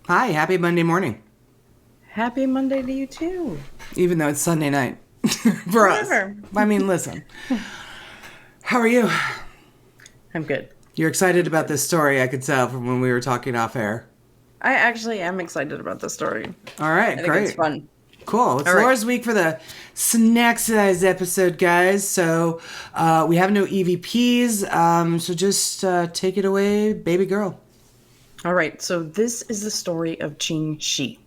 Hi, happy Monday morning. Happy Monday to you too. Even though it's Sunday night for us. Whatever. I mean, listen. How are you? I'm good. You're excited I'm about good. this story, I could tell from when we were talking off air. I actually am excited about this story. All right, I think it's great. fun. Cool. It's All right. Laura's week for the snack size episode, guys. So we have no EVPs. So just take it away, baby girl. All right. So this is the story of Ching Shih.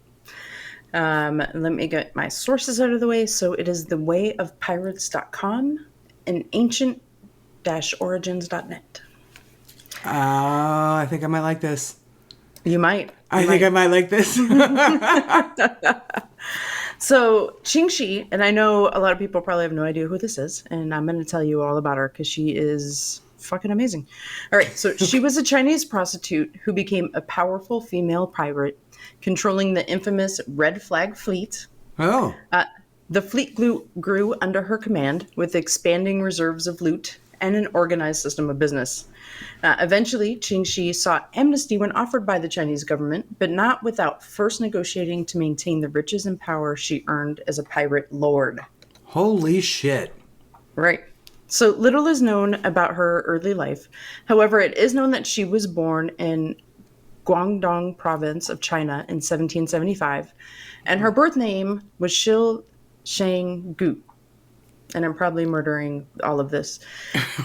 Let me get my sources out of the way. So it is thewayofpirates.com and ancient-origins.net. I think I might like this. You might. I think I might like this. So Ching Shih, and I know a lot of people probably have no idea who this is, and I'm going to tell you all about her because she is fucking amazing. All right, so she was a Chinese prostitute who became a powerful female pirate, controlling the infamous Red Flag Fleet. Oh, The fleet grew under her command with expanding reserves of loot and an organized system of business. Eventually, Ching Shih sought amnesty when offered by the Chinese government, but not without first negotiating to maintain the riches and power she earned as a pirate lord. holy shit. Right. So little is known about her early life. However, it is known that she was born in Guangdong province of China in 1775, and her birth name was Shil Shang Gu. And I'm probably murdering all of this,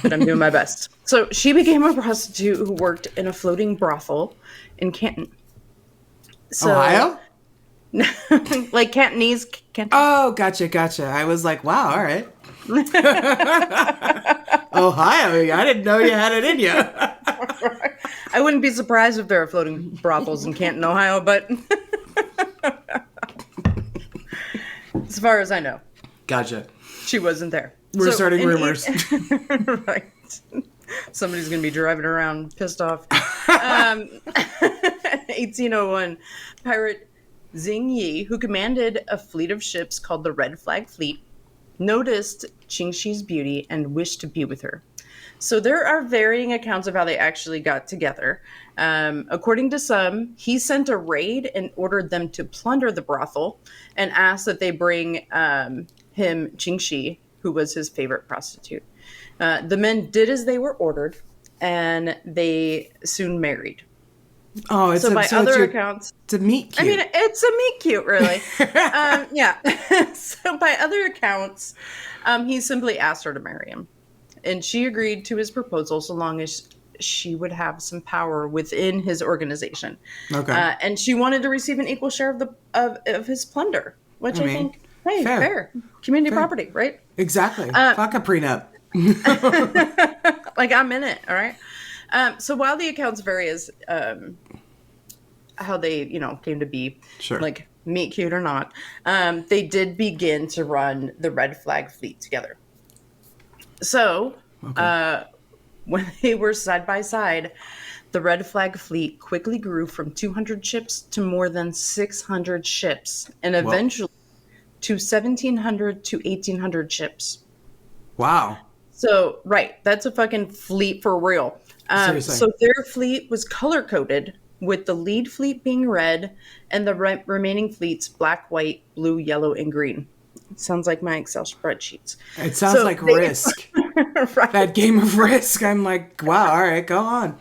but I'm doing my best. So she became a prostitute who worked in a floating brothel in Canton. So, Ohio? like Cantonese, Canton. Oh, gotcha. I was like, wow, all right. Ohio, I didn't know you had it in you. I wouldn't be surprised if there are floating brothels in Canton, Ohio, but as far as I know, Gotcha. she wasn't there. We're So starting in rumors. right. Somebody's going to be driving around pissed off. 1801, pirate Xing Yi, who commanded a fleet of ships called the Red Flag Fleet, noticed Ching Shih's beauty and wished to be with her. So there are varying accounts of how they actually got together. According to some, he sent a raid and ordered them to plunder the brothel and asked that they bring him Ching Shih, who was his favorite prostitute. The men did as they were ordered, and they soon married. Oh, So by other accounts, it's a meet I mean, cute. it's a meet cute, really. Yeah. So by other accounts, he simply asked her to marry him. And she agreed to his proposal so long as she would have some power within his organization. Okay. And she wanted to receive an equal share of of his plunder, which I I mean, think, hey, fair. fair. Community Fair. property, right? Exactly. Fuck a prenup. Like, I'm in it, all right? So while the accounts vary as how they, came to be, Sure. like meet cute or not, they did begin to run the Red Flag Fleet together. So, Okay. when they were side by side, the Red Flag Fleet quickly grew from 200 ships to more than 600 ships, and Well, eventually to 1,700 to 1,800 ships. wow. So, right, that's a fucking fleet for real. Seriously. So their fleet was color coded, with the lead fleet being red and the remaining fleets black, white, blue, yellow, and green. Sounds like my Excel spreadsheets. It sounds So like they, Risk. right. That game of Risk. I'm like, wow, all right, go on.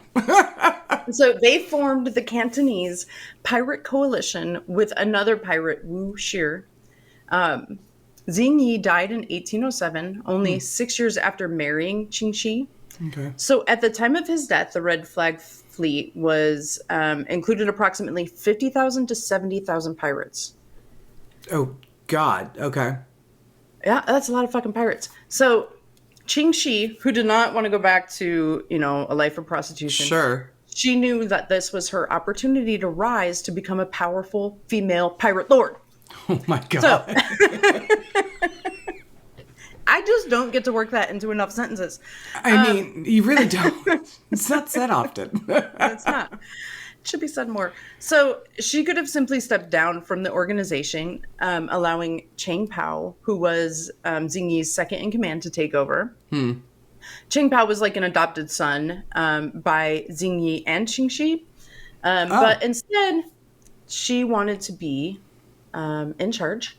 So they formed the Cantonese pirate coalition with another pirate, Wu Shih. Xing Yi died in 1807, only 6 years after marrying Ching Shih. Okay. So at the time of his death, the Red Flag Fleet was included approximately 50,000 to 70,000 pirates. Oh, God. Okay. Yeah, that's a lot of fucking pirates. So Ching Shih, who did not want to go back to, a life of prostitution, Sure. she knew that this was her opportunity to rise to become a powerful female pirate lord. Oh, my So God. I just don't get to work that into enough sentences. I mean, you really don't. It's not said often. It's not. It should be said more. So she could have simply stepped down from the organization, allowing Chang Pao, who was Xing Yi's second in command, to take over. Chang Pao was like an adopted son by Xing Yi and Ching Shih. Oh, But instead, she wanted to be in charge.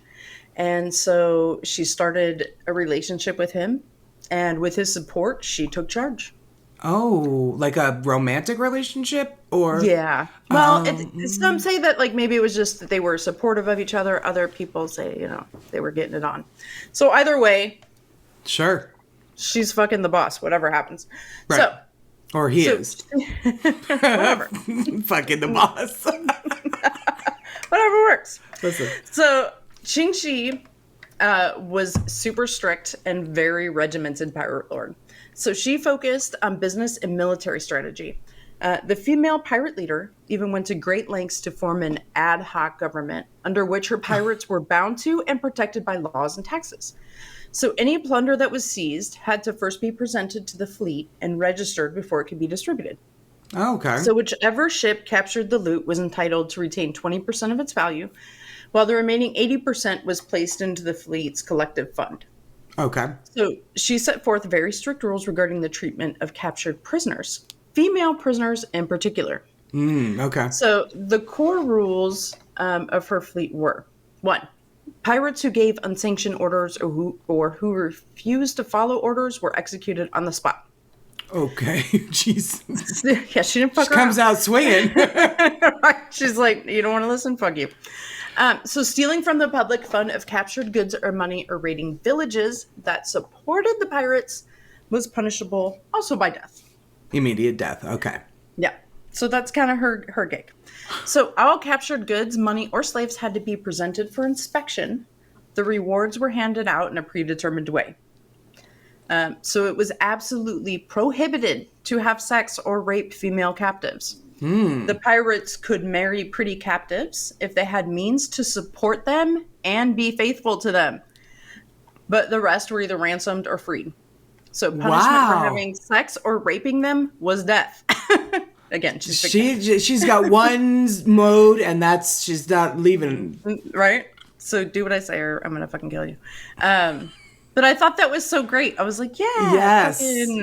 And so she started a relationship with him. And with his support, she took charge. Oh, like a romantic relationship or Yeah. Well, some say that like maybe it was just that they were supportive of each other. Other people say, they were getting it on. So either way, sure. she's fucking the boss, whatever happens. Right. Or he So is. whatever. Fucking the boss. Whatever works. Listen. So Ching Shih was super strict and very regimented pirate lord. So she focused on business and military strategy. The female pirate leader even went to great lengths to form an ad hoc government under which her pirates were bound to and protected by laws and taxes. So any plunder that was seized had to first be presented to the fleet and registered before it could be distributed. Oh, okay. So whichever ship captured the loot was entitled to retain 20% of its value, while the remaining 80% was placed into the fleet's collective fund. Okay. So she set forth very strict rules regarding the treatment of captured prisoners, female prisoners in particular. Okay. So the core rules of her fleet were: 1, pirates who gave unsanctioned orders or who refused to follow orders were executed on the spot. Okay. Jeez. Yeah, she didn't fuck She around. comes out swinging. She's like, you don't want to listen? Fuck you. So stealing from the public fund of captured goods or money or raiding villages that supported the pirates was punishable also by death. Immediate death. Okay. Yeah. So that's kind of her gig. So all captured goods, money, or slaves had to be presented for inspection. The rewards were handed out in a predetermined way. So it was absolutely prohibited to have sex or rape female captives. The pirates could marry pretty captives if they had means to support them and be faithful to them. But the rest were either ransomed or freed. So punishment for having sex or raping them was death. Again, she's got one mode, and she's not leaving. Right? So do what I say, or I'm gonna fucking kill you. But I thought that was so great. I was like, yeah, yes,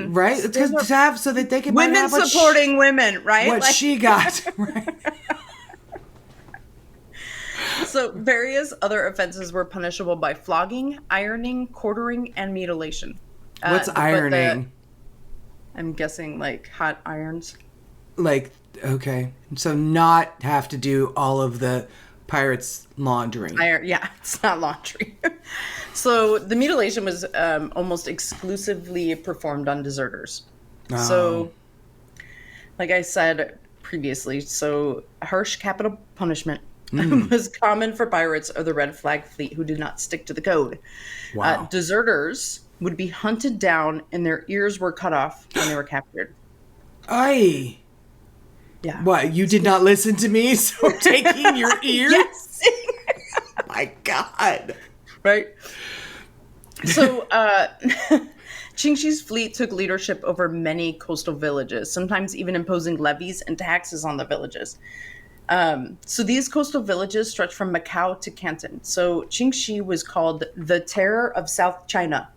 right. It's because to have so that they can women supporting women, right? What she got, right? So various other offenses were punishable by flogging, ironing, quartering, and mutilation. What's ironing? I'm guessing like hot irons. Like, okay, so not have to do all of the pirates' laundry. Yeah, it's not laundry. So the mutilation was almost exclusively performed on deserters. Oh. So, like I said previously, so harsh capital punishment was common for pirates of the Red Flag Fleet who did not stick to the code. Wow. Deserters would be hunted down and their ears were cut off when they were captured. Aye. Yeah. What, you did not listen to me, so I'm taking your ears? Yes. My God. Right? So, Ching Shih's fleet took leadership over many coastal villages, sometimes even imposing levies and taxes on the villages. So these coastal villages stretched from Macau to Canton. So Ching Shih was called the Terror of South China.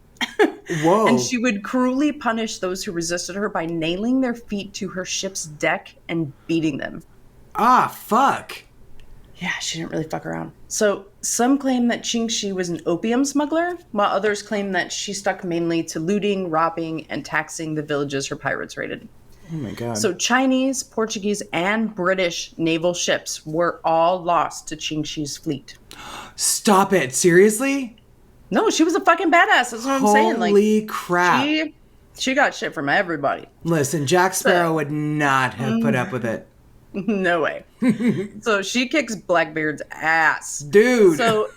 Whoa. And she would cruelly punish those who resisted her by nailing their feet to her ship's deck and beating them. Ah, fuck. Yeah, she didn't really fuck around. So some claim that Ching Shih was an opium smuggler, while others claim that she stuck mainly to looting, robbing, and taxing the villages her pirates raided. Oh my God. So Chinese, Portuguese, and British naval ships were all lost to Ching Shih's fleet. Stop it. Seriously? No, she was a fucking badass. That's what I'm saying. Holy crap. She got shit from everybody. Listen, Jack Sparrow would not have put up with it. No way. So she kicks Blackbeard's ass. Dude. So,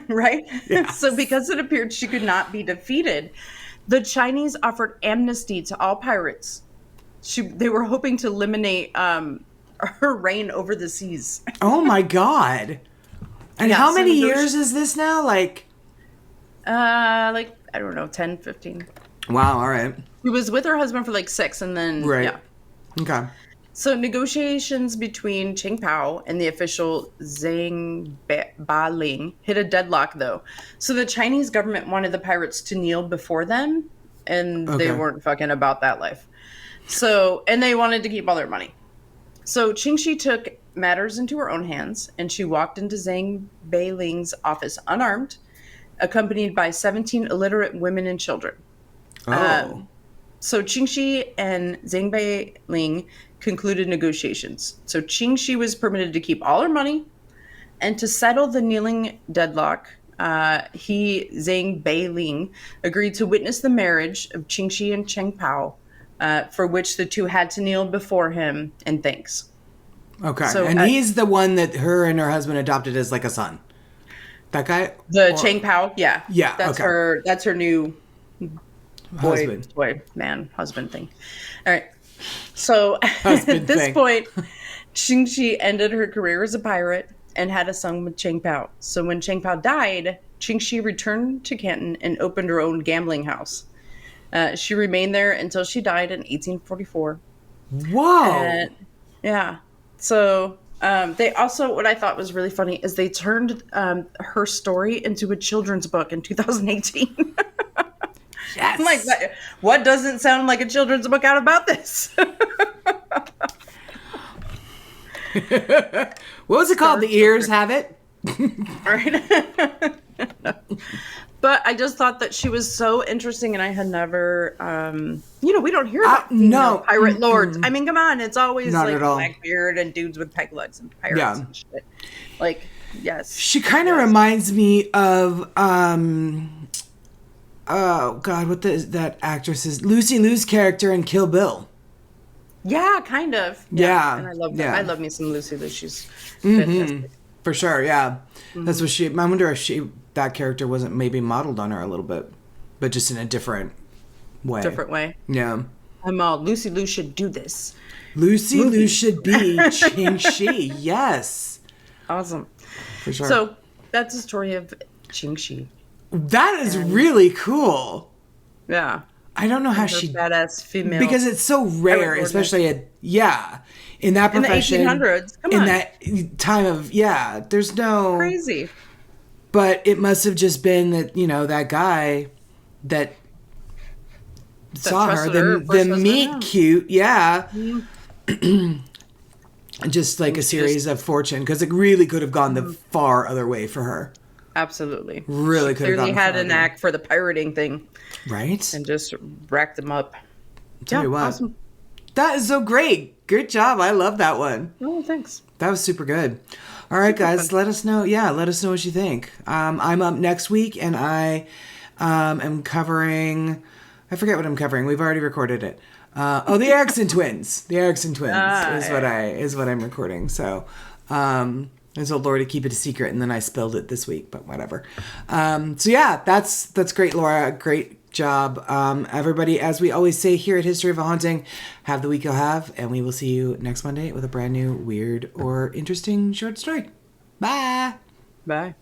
right? Yes. So because it appeared she could not be defeated, the Chinese offered amnesty to all pirates. They were hoping to eliminate her reign over the seas. Oh my God. And how many years is this now? Like, I don't know, 10, 15. Wow, all right. She was with her husband for like 6 and then, right. Yeah. Okay. So negotiations between Ching Pao and the official Zhang Baling hit a deadlock, though. So the Chinese government wanted the pirates to kneel before them, and they weren't fucking about that life. So, and they wanted to keep all their money. So Ching Shih took matters into her own hands, and she walked into Zhang Beiling's office unarmed, accompanied by 17 illiterate women and children. Oh. So Ching Shih and Zhang Beiling concluded negotiations. So Ching Shih was permitted to keep all her money, and to settle the kneeling deadlock, Zhang Beiling, agreed to witness the marriage of Ching Shih and Cheng Pao, for which the two had to kneel before him in thanks. Okay. So, and he's the one that her and her husband adopted as like a son. That guy? Cheng Pao, yeah. Yeah, That's okay. That's her new Husband. husband thing. All right. So Husband at this thing. point, Ching Shih ended her career as a pirate and had a son with Cheng Pao. So when Cheng Pao died, Ching Shih returned to Canton and opened her own gambling house. She remained there until she died in 1844. Whoa. And, yeah. So they also, what I thought was really funny is they turned her story into a children's book in 2018. Yes. I'm like, what doesn't sound like a children's book out about this? What was it called? The ears have it? Right. But I just thought that she was so interesting, and I had never, we don't hear about female pirate lords. I mean, come on, it's always Not like at all. Blackbeard and dudes with peg legs and pirates and shit. Like, yes. She kind of reminds me of, oh God, what that actress is? Lucy Liu's character in Kill Bill. Yeah, kind of. Yeah. And I love that. Yeah. I love me some Lucy Liu. She's fantastic. For sure, yeah. That's what I wonder if that character wasn't maybe modeled on her a little bit, but just in a different way. Different way. Yeah. I'm all, Lucy Liu should do this. Lucy Liu should be Ching Shih. Yes. Awesome. For sure. So that's the story of Ching Shih. That is really cool. Yeah. I don't know how Her badass female. because it's so rare, especially in that profession. In the 1800s. Come in on. that time of, there's no... Crazy. But it must have just been that, that guy that saw her, the meet cute, just like a series of fortune, because it really could have gone the far other way for her. Absolutely. Really she could have gone clearly had far a other knack for the pirating thing. Right? And just racked them up. Tell you what. Awesome. That is so great. Good job. I love that one. Oh, thanks. That was super good. All right, guys, let us know. Yeah, let us know what you think. I'm up next week, and I am covering... I forget what I'm covering. We've already recorded it. The Erickson twins. The Erickson twins is what I'm recording. So I told Laura to keep it a secret, and then I spilled it this week, but whatever. That's great, Laura. Great job. Everybody, as we always say here at History of a Haunting, have the week you'll have, and we will see you next Monday with a brand new weird or interesting short story. Bye. Bye.